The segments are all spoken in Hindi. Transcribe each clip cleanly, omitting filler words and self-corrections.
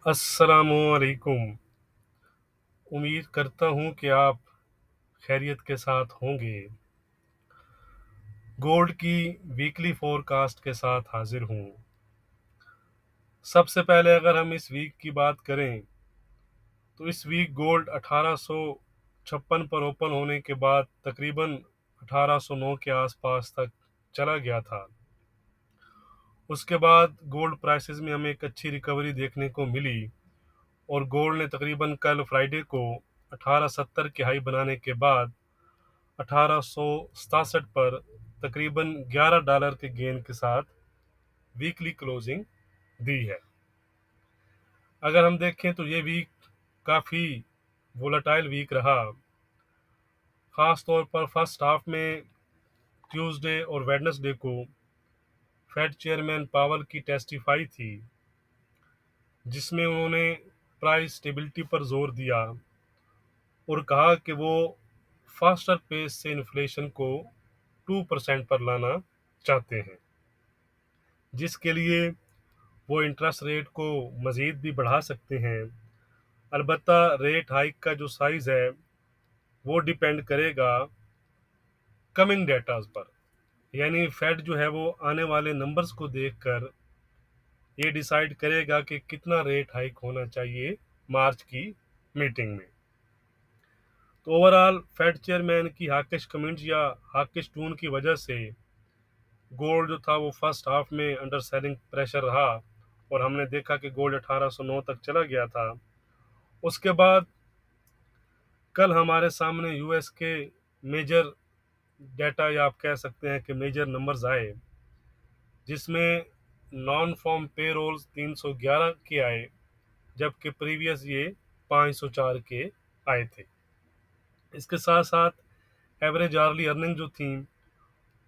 अस्सलामुअलैकुम। उम्मीद करता हूँ कि आप खैरियत के साथ होंगे। गोल्ड की वीकली फोरकास्ट के साथ हाजिर हूँ। सबसे पहले अगर हम इस वीक की बात करें तो इस वीक गोल्ड 1856 पर ओपन होने के बाद तकरीबन 1809 के आसपास तक चला गया था। उसके बाद गोल्ड प्राइसेस में हमें एक अच्छी रिकवरी देखने को मिली और गोल्ड ने तकरीबन कल फ्राइडे को 1870 की हाई बनाने के बाद 1867 पर तकरीबन $11 के गेन के साथ वीकली क्लोजिंग दी है। अगर हम देखें तो ये वीक काफ़ी वोलेटाइल वीक रहा। ख़ास तौर पर फर्स्ट हाफ में ट्यूसडे और वेडनेसडे को फेड चेयरमैन पावल की टेस्टिफाई थी, जिसमें उन्होंने प्राइस स्टेबिलिटी पर जोर दिया और कहा कि वो फास्टर पेस से इन्फ्लेशन को 2% पर लाना चाहते हैं, जिसके लिए वो इंटरेस्ट रेट को मज़ीद भी बढ़ा सकते हैं। अलबत्ता रेट हाइक का जो साइज़ है वो डिपेंड करेगा कमिंग डेटाज पर, यानी फेड जो है वो आने वाले नंबर्स को देखकर ये डिसाइड करेगा कि कितना रेट हाइक होना चाहिए मार्च की मीटिंग में। तो ओवरऑल फेड चेयरमैन की हाकिश कमेंट्स या हाकिश टून की वजह से गोल्ड जो था वो फर्स्ट हाफ में अंडर सेलिंग प्रेशर रहा और हमने देखा कि गोल्ड 1809 तक चला गया था। उसके बाद कल हमारे सामने यूएस के मेजर डेटा या आप कह सकते हैं कि मेजर नंबर्स आए, जिसमें नॉन फॉर्म पे रोल्स 311 के आए, जबकि प्रीवियस ये 504 के आए थे। इसके साथ साथ एवरेज आर्ली अर्निंग जो थी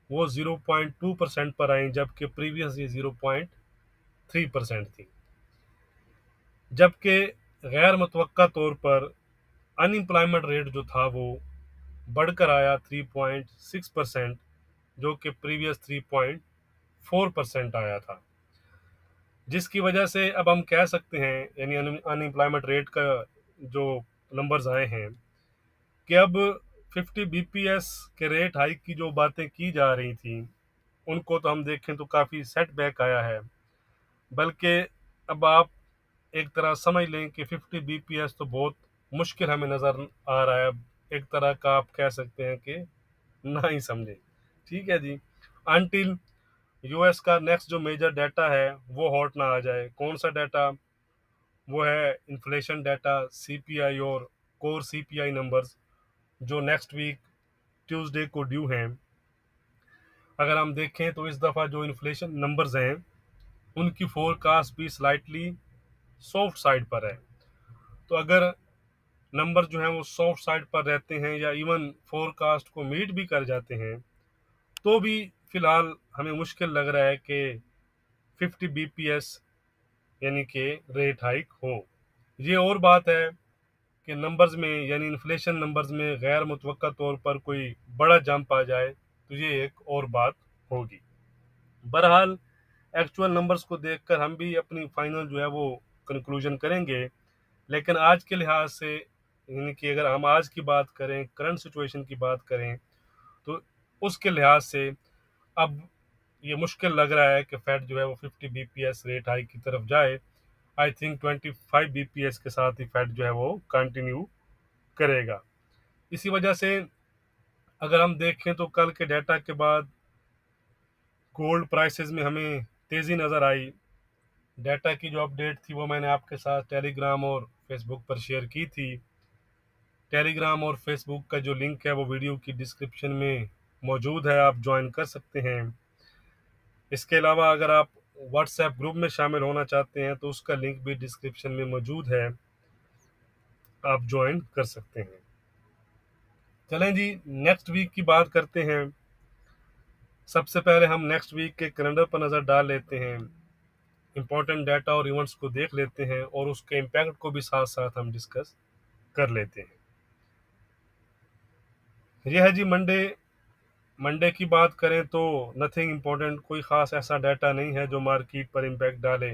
वो 0.2% पर आई, जबकि प्रीवियस ये 0.3% थी। जबकि गैर मुतवक्का तौर पर अनएम्प्लॉयमेंट रेट जो था वो बढ़कर आया 3.6%, जो कि प्रीवियस 3.4% आया था, जिसकी वजह से अब हम कह सकते हैं, यानी अनएम्प्लॉयमेंट रेट का जो नंबर्स आए हैं, कि अब 50 बीपीएस के रेट हाइक की जो बातें की जा रही थी उनको तो हम देखें तो काफ़ी सेटबैक आया है। बल्कि अब आप एक तरह समझ लें कि 50 बीपीएस तो बहुत मुश्किल हमें नज़र आ रहा है। एक तरह का आप कह सकते हैं कि ना ही समझे। ठीक है जी, अनटिल यूएस का नेक्स्ट जो मेजर डाटा है वो हॉट ना आ जाए। कौन सा डाटा? वो है इन्फ्लेशन डाटा, सीपीआई और कोर सीपीआई नंबर्स, जो नेक्स्ट वीक ट्यूसडे को ड्यू हैं। अगर हम देखें तो इस दफ़ा जो इन्फ्लेशन नंबर्स हैं उनकी फोरकास्ट भी स्लाइटली सॉफ्ट साइड पर है। तो अगर नंबर जो हैं वो सॉफ्ट साइड पर रहते हैं या इवन फोरकास्ट को मीट भी कर जाते हैं, तो भी फिलहाल हमें मुश्किल लग रहा है कि 50 बीपीएस यानी कि रेट हाइक हो। ये और बात है कि नंबर्स में यानी इन्फ्लेशन नंबर्स में गैर मुतवक्का तौर पर कोई बड़ा जंप आ जाए तो ये एक और बात होगी। बहरहाल एक्चुअल नंबर्स को देखकर हम भी अपनी फाइनल जो है वो कंक्लूजन करेंगे, लेकिन आज के लिहाज से, यानी कि अगर हम आज की बात करें, करंट सिचुएशन की बात करें, तो उसके लिहाज से अब ये मुश्किल लग रहा है कि फेड जो है वो 50 बीपीएस रेट हाइक की तरफ जाए। आई थिंक 25 बीपीएस के साथ ही फेड जो है वो कंटिन्यू करेगा। इसी वजह से अगर हम देखें तो कल के डाटा के बाद गोल्ड प्राइसेस में हमें तेज़ी नज़र आई। डाटा की जो अपडेट थी वो मैंने आपके साथ टेलीग्राम और फेसबुक पर शेयर की थी। टेलीग्राम और फेसबुक का जो लिंक है वो वीडियो की डिस्क्रिप्शन में मौजूद है, आप ज्वाइन कर सकते हैं। इसके अलावा अगर आप व्हाट्सएप ग्रुप में शामिल होना चाहते हैं तो उसका लिंक भी डिस्क्रिप्शन में मौजूद है, आप ज्वाइन कर सकते हैं। चलें जी, नेक्स्ट वीक की बात करते हैं। सबसे पहले हम नेक्स्ट वीक के कैलेंडर पर नज़र डाल लेते हैं, इंपॉर्टेंट डाटा और इवेंट्स को देख लेते हैं और उसके इम्पैक्ट को भी साथ साथ हम डिस्कस कर लेते हैं। यह है जी मंडे। मंडे की बात करें तो नथिंग इम्पोर्टेंट, कोई ख़ास ऐसा डाटा नहीं है जो मार्केट पर इम्पैक्ट डाले।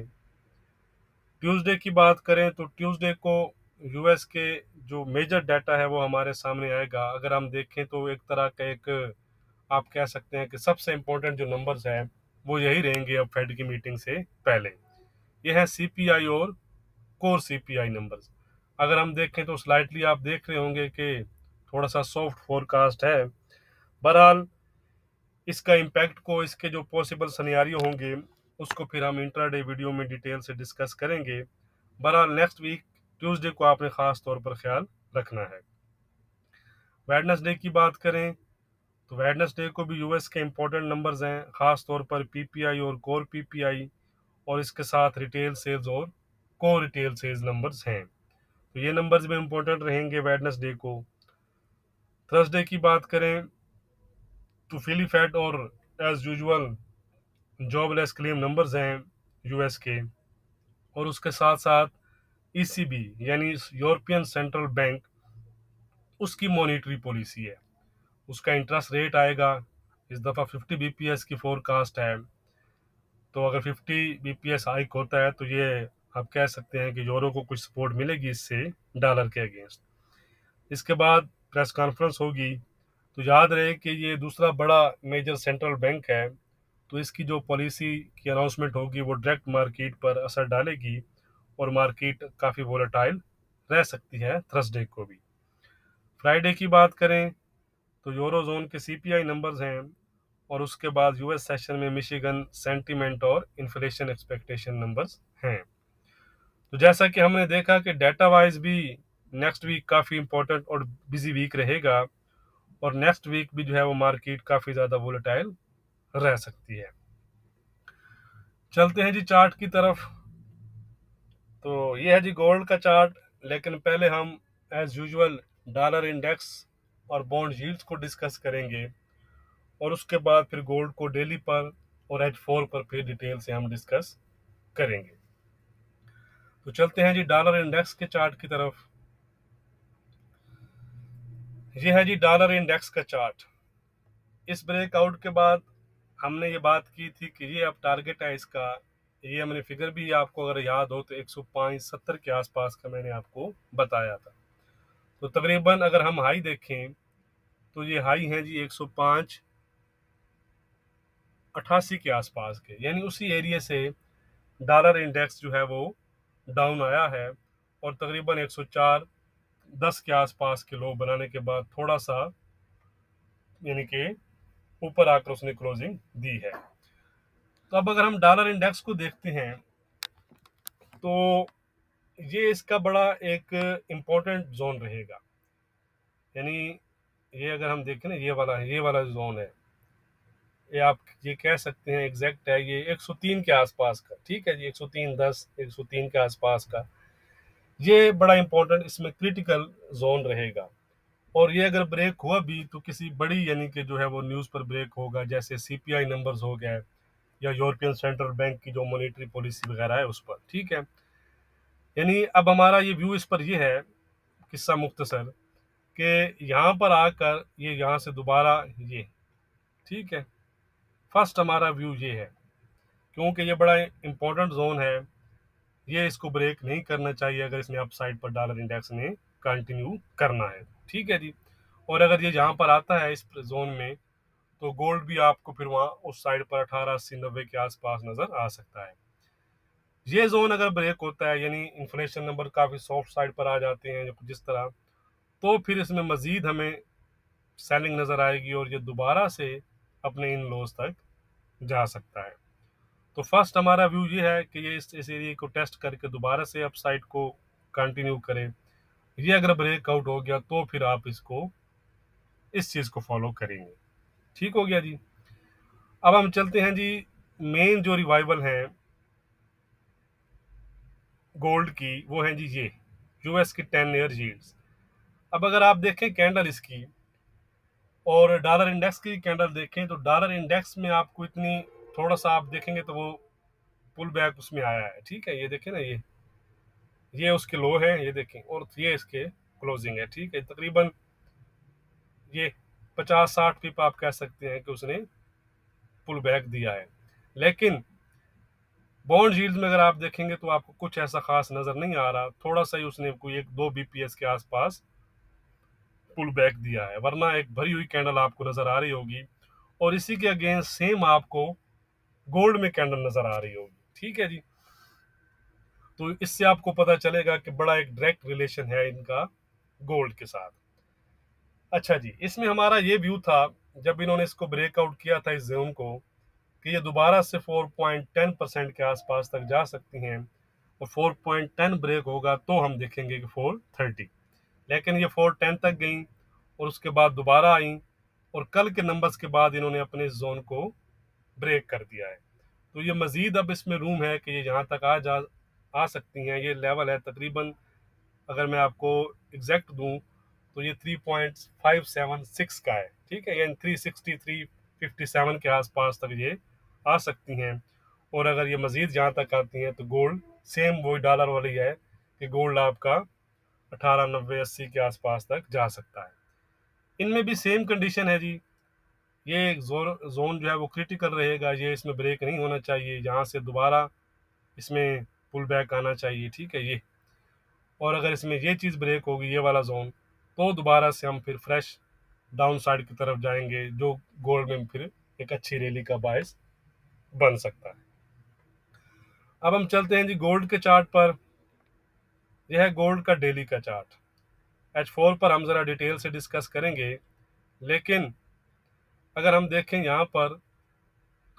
ट्यूसडे की बात करें तो ट्यूसडे को यूएस के जो मेजर डाटा है वो हमारे सामने आएगा। अगर हम देखें तो एक तरह का एक आप कह सकते हैं कि सबसे इम्पोर्टेंट जो नंबर्स हैं वो यही रहेंगे अब फेड की मीटिंग से पहले। ये है सीपीआई और कोर सीपीआई नंबर्स। अगर हम देखें तो स्लाइटली आप देख रहे होंगे कि थोड़ा सा सॉफ्ट फोरकास्ट है। बहरहाल इसका इम्पैक्ट को, इसके जो पॉसिबल सनियारियो होंगे उसको फिर हम इंट्राडे वीडियो में डिटेल से डिस्कस करेंगे। बहरहाल नेक्स्ट वीक ट्यूसडे को आपने खास तौर पर ख्याल रखना है। वेडनेसडे की बात करें तो वेडनेसडे को भी यूएस के इंपॉर्टेंट नंबर्स हैं, खास तौर पर पीपीआई और कोर पीपीआई, और इसके साथ रिटेल सेल्स और कोर रिटेल सेल्स नंबर्स हैं। तो ये नंबर्स भी इंपॉर्टेंट रहेंगे वेडनेसडे को। थर्सडे की बात करें तो फिली फैट और as usual jobless claim numbers हैं यूएस के, और उसके साथ साथ ईसीबी यानी यूरोपियन सेंट्रल बैंक, उसकी मॉनेटरी पॉलिसी है, उसका इंटरेस्ट रेट आएगा। इस दफ़ा 50 बीपीएस की फोरकास्ट है, तो अगर 50 बीपीएस हाइक होता है तो ये आप कह सकते हैं कि यूरो को कुछ सपोर्ट मिलेगी इससे डॉलर के अगेंस्ट। इसके बाद प्रेस कॉन्फ्रेंस होगी, तो याद रहे कि ये दूसरा बड़ा मेजर सेंट्रल बैंक है, तो इसकी जो पॉलिसी की अनाउंसमेंट होगी वो डायरेक्ट मार्केट पर असर डालेगी और मार्केट काफ़ी वोलेटाइल रह सकती है थर्सडे को भी। फ्राइडे की बात करें तो यूरो जोन के सीपीआई नंबर्स हैं, और उसके बाद यूएस सेशन में मिशिगन सेंटीमेंट और इन्फ्लेशन एक्सपेक्टेशन नंबर्स हैं। तो जैसा कि हमने देखा कि डाटा वाइज भी नेक्स्ट वीक काफ़ी इंपॉर्टेंट और बिजी वीक रहेगा, और नेक्स्ट वीक भी जो है वो मार्केट काफ़ी ज़्यादा वोलेटाइल रह सकती है। चलते हैं जी चार्ट की तरफ। तो ये है जी गोल्ड का चार्ट, लेकिन पहले हम एज यूजुअल डॉलर इंडेक्स और बॉन्ड यील्ड्स को डिस्कस करेंगे, और उसके बाद फिर गोल्ड को डेली पर और H4 पर फिर डिटेल से हम डिस्कस करेंगे। तो चलते हैं जी डॉलर इंडेक्स के चार्ट की तरफ। ये है जी डॉलर इंडेक्स का चार्ट। इस ब्रेकआउट के बाद हमने ये बात की थी कि ये अब टारगेट है इसका। ये हमने फिगर भी आपको अगर याद हो तो 105.70 के आसपास का मैंने आपको बताया था। तो तकरीबन अगर हम हाई देखें तो ये हाई है जी 105.88 के आसपास के, यानी उसी एरिया से डॉलर इंडेक्स जो है वो डाउन आया है, और तकरीबन 104.10 के आसपास के लो बनाने के बाद थोड़ा सा यानी कि ऊपर आकर उसने क्लोजिंग दी है। तो अब अगर हम डॉलर इंडेक्स को देखते हैं तो ये इसका बड़ा एक इम्पोर्टेंट जोन रहेगा। यानी ये अगर हम देखें ना, ये वाला जोन है, ये आप ये कह सकते हैं एग्जैक्ट है ये 103 के आसपास का। ठीक है जी, 103.10 103 के आसपास का ये बड़ा इंपॉर्टेंट इसमें क्रिटिकल जोन रहेगा। और ये अगर ब्रेक हुआ भी तो किसी बड़ी यानी कि जो है वो न्यूज़ पर ब्रेक होगा, जैसे सीपीआई नंबर्स हो गए या यूरोपियन सेंट्रल बैंक की जो मॉनेटरी पॉलिसी वगैरह है उस पर। ठीक है, यानी अब हमारा ये व्यू इस पर ये है, किस्सा मुख्तसर, कि यहाँ पर आकर ये यहाँ से दोबारा ये, ठीक है, फर्स्ट हमारा व्यू ये है, क्योंकि ये बड़ा इंपॉर्टेंट जोन है, ये इसको ब्रेक नहीं करना चाहिए अगर इसने अपसाइड पर डॉलर इंडेक्स ने कंटिन्यू करना है। ठीक है जी, और अगर ये यहाँ पर आता है इस जोन में तो गोल्ड भी आपको फिर वहाँ उस साइड पर 1880-90 के आसपास नजर आ सकता है। ये जोन अगर ब्रेक होता है यानी इन्फ्लेशन नंबर काफी सॉफ्ट साइड पर आ जाते हैं जिस तरह, तो फिर इसमें मजीद हमें सेलिंग नजर आएगी और ये दोबारा से अपने इन लोज तक जा सकता है। तो फर्स्ट हमारा व्यू ये है कि ये इस एरिया को टेस्ट करके दोबारा से अपसाइड को कंटिन्यू करें। ये अगर ब्रेकआउट हो गया तो फिर आप इसको इस चीज को फॉलो करेंगे। ठीक हो गया जी। अब हम चलते हैं जी मेन जो रिवाइवल है गोल्ड की, वो है जी ये यूएस की 10 ईयर यील्ड्स। अब अगर आप देखें कैंडल इसकी और डॉलर इंडेक्स की कैंडल देखें तो डॉलर इंडेक्स में आपको इतनी, थोड़ा सा आप देखेंगे तो वो पुल बैक उसमें आया है। ठीक है, ये देखें ना, ये उसके लो है, ये देखें, और ये इसके क्लोजिंग है। ठीक है, तकरीबन ये 50-60 पिप आप कह सकते हैं कि उसने पुल बैक दिया है। लेकिन बॉन्ड यील्ड में अगर आप देखेंगे तो आपको कुछ ऐसा खास नजर नहीं आ रहा, थोड़ा सा ही उसने कोई 1-2 बीपीएस के आसपास पुल बैक दिया है, वरना एक भरी हुई कैंडल आपको नजर आ रही होगी। और इसी के अगेंस्ट सेम आपको गोल्ड में कैंडल नजर आ रही होगी। ठीक है जी, तो इससे आपको पता चलेगा कि बड़ा एक डायरेक्ट रिलेशन है इनका गोल्ड के साथ। अच्छा जी, इसमें हमारा ये व्यू था जब इन्होंने इसको ब्रेकआउट किया था इस जोन को, कि ये दोबारा से 4.10% के आसपास तक जा सकती हैं, और 4.10 ब्रेक होगा तो हम देखेंगे कि 430। लेकिन ये 410 तक गई और उसके बाद दोबारा आई, और कल के नंबर्स के बाद इन्होंने अपने इस जोन को ब्रेक कर दिया है। तो ये मजीद अब इसमें रूम है कि ये यहाँ तक आ सकती हैं। ये लेवल है तकरीबन, अगर मैं आपको एग्जैक्ट दूं तो ये 3.576 का है। ठीक है, यानी 360 357 के आसपास तक ये आ सकती हैं। और अगर ये मजीद यहाँ तक आती हैं तो गोल्ड सेम वही डॉलर वाली है कि गोल्ड आपका 1890-80 के आसपास तक जा सकता है। इनमें भी सेम कंडीशन है जी, ये जोन जो है वो क्रिटिकल रहेगा, ये इसमें ब्रेक नहीं होना चाहिए, यहाँ से दोबारा इसमें पुल बैक आना चाहिए। ठीक है ये, और अगर इसमें ये चीज़ ब्रेक होगी, ये वाला जोन, तो दोबारा से हम फिर फ्रेश डाउन साइड की तरफ जाएंगे, जो गोल्ड में फिर एक अच्छी रैली का बायस बन सकता है। अब हम चलते हैं जी गोल्ड के चार्ट पर। यह है गोल्ड का डेली का चार्ट। H4 पर हम ज़रा डिटेल से डिस्कस करेंगे, लेकिन अगर हम देखें यहाँ पर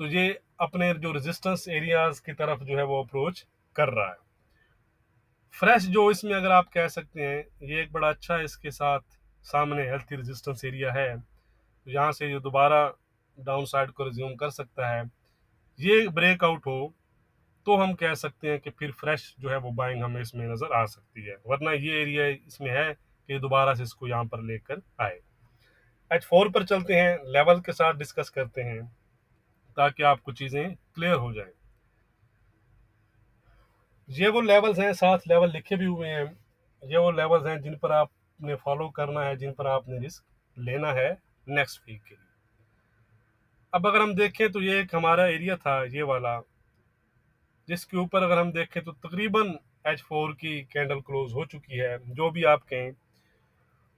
तो ये अपने जो रेजिस्टेंस एरियाज की तरफ जो है वो अप्रोच कर रहा है। फ्रेश जो इसमें अगर आप कह सकते हैं ये एक बड़ा अच्छा है, इसके साथ सामने हेल्थी रेजिस्टेंस एरिया है, तो यहाँ से ये दोबारा डाउन साइड को रिज्यूम कर सकता है। ये ब्रेकआउट हो तो हम कह सकते हैं कि फिर फ्रेश जो है वो बाइंग हमें इसमें नजर आ सकती है, वरना ये एरिया इसमें है कि दोबारा से इसको यहाँ पर लेकर आए। H4 पर चलते हैं, लेवल के साथ डिस्कस करते हैं ताकि आपको चीजें क्लियर हो जाए। ये वो लेवल्स हैं, 7 लेवल लिखे भी हुए हैं। ये वो लेवल्स हैं जिन पर आपने फॉलो करना है, जिन पर आपने रिस्क लेना है नेक्स्ट वीक के लिए। अब अगर हम देखें तो ये एक हमारा एरिया था ये वाला, जिसके ऊपर अगर हम देखें तो तकरीबन H4 की कैंडल क्लोज हो चुकी है। जो भी आप कहें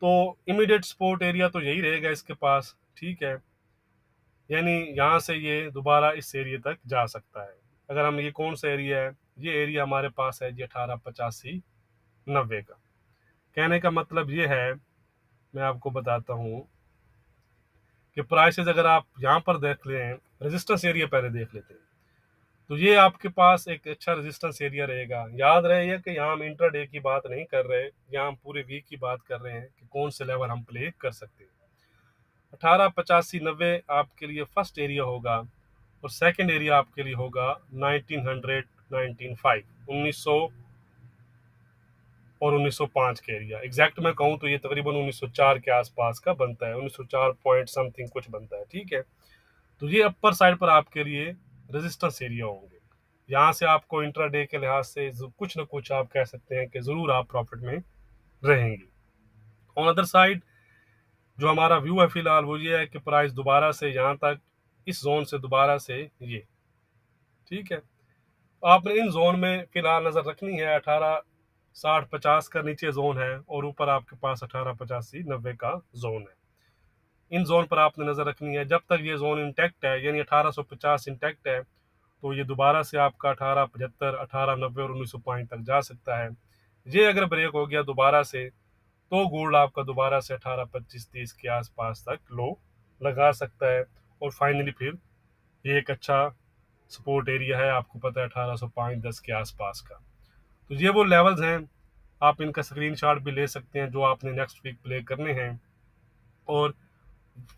तो इमीडिएट सपोर्ट एरिया तो यही रहेगा इसके पास। ठीक है, यानी यहाँ से ये दोबारा इस एरिया तक जा सकता है। अगर हम, ये कौन सा एरिया है, ये एरिया हमारे पास है जी 1885-90 का। कहने का मतलब ये है, मैं आपको बताता हूँ कि प्राइसेस अगर आप यहाँ पर देख लें, रेजिस्टेंस एरिया पहले देख लेते हैं, तो ये आपके पास एक अच्छा रेजिस्टेंस एरिया रहेगा। याद रहे कि यहाँ हम इंट्राडे की बात नहीं कर रहे, यहाँ हम पूरे वीक की बात कर रहे हैं कि कौन से लेवल हम प्ले कर सकते हैं। 1885-90 आपके लिए फर्स्ट एरिया होगा, और सेकंड एरिया आपके लिए होगा 1900 और 1905 के एरिया। एग्जैक्ट मैं कहूँ तो ये तकरीबन 1904 के आसपास का बनता है, 1904 पॉइंट समथिंग कुछ बनता है। ठीक है, तो ये अपर साइड पर आपके लिए रेजिस्टेंस एरिया होंगे। यहाँ से आपको इंट्राडे के लिहाज से कुछ ना कुछ आप कह सकते हैं कि जरूर आप प्रॉफिट में रहेंगे। ऑन अदर साइड जो हमारा व्यू है फिलहाल वो ये है कि प्राइस दोबारा से यहाँ तक, इस जोन से दोबारा से ये, ठीक है, तो आपने इन जोन में फिलहाल नजर रखनी है। 1860-50 का नीचे जोन है, और ऊपर आपके पास 1885-90 का जोन है। इन जोन पर आपने नजर रखनी है। जब तक ये जोन इंटैक्ट है, यानी 1850 इंटैक्ट है, तो ये दोबारा से आपका 1875, 1890 और 1905 तक जा सकता है। ये अगर ब्रेक हो गया दोबारा से, तो गोल्ड आपका दोबारा से 1825-30 के आसपास तक लो लगा सकता है, और फाइनली फिर ये एक अच्छा सपोर्ट एरिया है, आपको पता है 1805-10 के आसपास का। तो ये वो लेवल्स हैं, आप इनका स्क्रीनशॉट भी ले सकते हैं जो आपने नेक्स्ट वीक प्ले करने हैं। और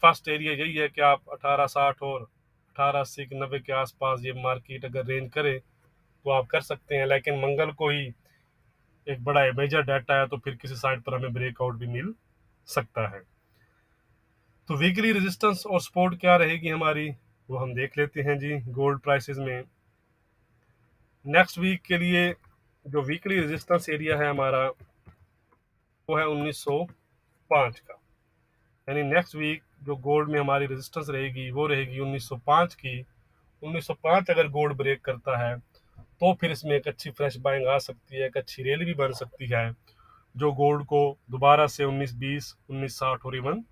फर्स्ट एरिया यही है कि आप 1860 और 1880-90 के आसपास ये मार्केट अगर रेंज करे तो आप कर सकते हैं, लेकिन मंगल को ही एक बड़ा मेजर डाटा है, तो फिर किसी साइड पर हमें ब्रेकआउट भी मिल सकता है। तो वीकली रेजिस्टेंस और सपोर्ट क्या रहेगी हमारी, वो हम देख लेते हैं जी गोल्ड प्राइसेस में। नेक्स्ट वीक के लिए जो वीकली रेजिस्टेंस एरिया है हमारा, वो है 1905 का। यानी नेक्स्ट वीक जो गोल्ड में हमारी रेजिस्टेंस रहेगी वो रहेगी 1905 की। 1905 अगर गोल्ड ब्रेक करता है तो फिर इसमें एक अच्छी फ्रेश बाइंग आ सकती है, एक अच्छी रैली भी बन सकती है, जो गोल्ड को दोबारा से 1920, 1960 और इवन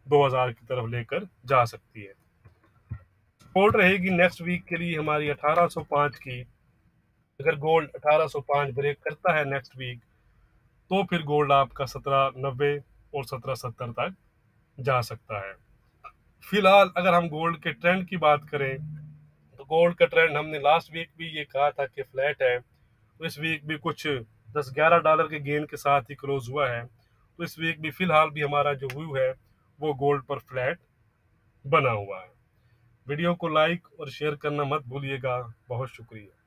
2000 की तरफ लेकर जा सकती है। सपोर्ट रहेगी नेक्स्ट वीक के लिए हमारी 1805 की। अगर गोल्ड 1805 ब्रेक करता है नेक्स्ट वीक, तो फिर गोल्ड आपका 1790 और 1770 तक जा सकता है। फिलहाल अगर हम गोल्ड के ट्रेंड की बात करें, तो गोल्ड का ट्रेंड हमने लास्ट वीक भी ये कहा था कि फ्लैट है, तो इस वीक भी कुछ 10-11 डॉलर के गेन के साथ ही क्लोज हुआ है। तो इस वीक भी फिलहाल भी हमारा जो व्यू है वो गोल्ड पर फ्लैट बना हुआ है। वीडियो को लाइक और शेयर करना मत भूलिएगा। बहुत शुक्रिया।